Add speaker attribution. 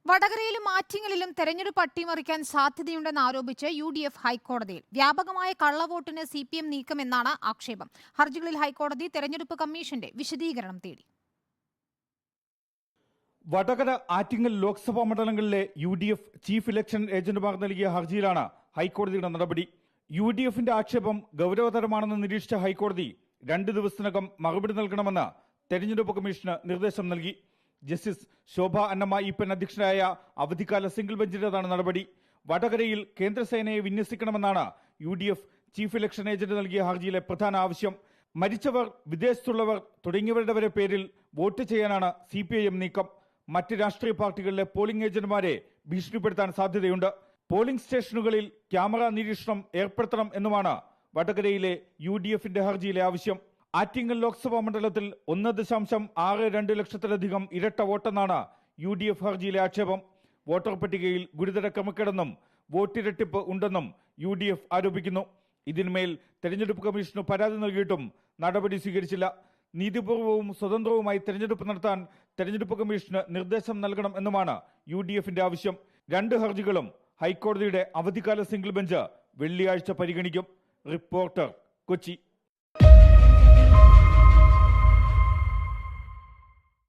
Speaker 1: വടകരയിലും ആറ്റിങ്ങലിലും തെരഞ്ഞെടുപ്പ് അട്ടിമറിക്കാൻ സാധ്യതയുണ്ടെന്ന് ആരോപിച്ച് UDF ഹൈക്കോടതിയിൽ. വ്യാപകമായ കള്ളവോട്ടിന് CPM നീക്കമെന്നാണ് ആക്ഷേപം. ഹർജികളിൽ ഹൈക്കോടതി തെരഞ്ഞെടുപ്പ് കമ്മീഷന്റെ വിശദീകരണം തേടി.
Speaker 2: വടകര, ആറ്റിങ്ങൽ ലോക്സഭാ മണ്ഡലങ്ങളിലെ UDF ചീഫ് ഇലക്ഷൻ ഏജന്റുമാർ നൽകിയ ഹർജിയിലാണ് ഹൈക്കോടതിയുടെ നടപടി. UDFന്റെ ആക്ഷേപം ഗൗരവതരമാണെന്ന് നിരീക്ഷിച്ച ഹൈക്കോടതി 2 ദിവസത്തിനകം മറുപടി നൽകണമെന്ന് തെരഞ്ഞെടുപ്പ് കമ്മീഷന് നിർദ്ദേശം നൽകി. ജസ്റ്റിസ് ശോഭ അന്നമ്മ ഈപ്പൻ അധ്യക്ഷനായ അവധിക്കാല സിംഗിൾ ബെഞ്ചിന്റേതാണ് നടപടി. വടകരയിൽ കേന്ദ്രസേനയെ വിന്യസിക്കണമെന്നാണ് UDF ചീഫ് ഇലക്ഷൻ ഏജന്റ് നൽകിയ ഹർജിയിലെ പ്രധാന ആവശ്യം. മരിച്ചവർ, വിദേശത്തുള്ളവർ തുടങ്ങിയവരുടെ വരെ പേരിൽ വോട്ട് ചെയ്യാനാണ് CPIM നീക്കം. മറ്റ് രാഷ്ട്രീയ പാർട്ടികളിലെ പോളിംഗ് ഏജന്റുമാരെ ഭീഷണിപ്പെടുത്താൻ സാധ്യതയുണ്ട്. പോളിംഗ് സ്റ്റേഷനുകളിൽ ക്യാമറ നിരീക്ഷണം ഏർപ്പെടുത്തണം എന്നുമാണ് വടകരയിലെ UDFന്റെ ഹർജിയിലെ ആവശ്യം. ആറ്റിങ്ങൽ ലോക്സഭാ മണ്ഡലത്തിൽ 1.62 ലക്ഷത്തിലധികം ഇരട്ട വോട്ടെന്നാണ് UDF ഹർജിയിലെ ആക്ഷേപം. വോട്ടർ പട്ടികയിൽ ഗുരുതര ക്രമക്കേടെന്നും വോട്ടിരട്ടിപ്പ് ഉണ്ടെന്നും UDF ആരോപിക്കുന്നു. ഇതിന്മേൽ തെരഞ്ഞെടുപ്പ് കമ്മീഷന് പരാതി നൽകിയിട്ടും നടപടി സ്വീകരിച്ചില്ല. നീതിപൂർവവും സ്വതന്ത്രവുമായി തെരഞ്ഞെടുപ്പ് നടത്താൻ തെരഞ്ഞെടുപ്പ് കമ്മീഷന് നിർദ്ദേശം നൽകണം എന്നുമാണ് UDFന്റെ ആവശ്യം. 2 ഹർജികളും ഹൈക്കോടതിയുടെ അവധിക്കാല സിംഗിൾ ബെഞ്ച് വെള്ളിയാഴ്ച പരിഗണിക്കും. റിപ്പോർട്ടർ, കൊച്ചി.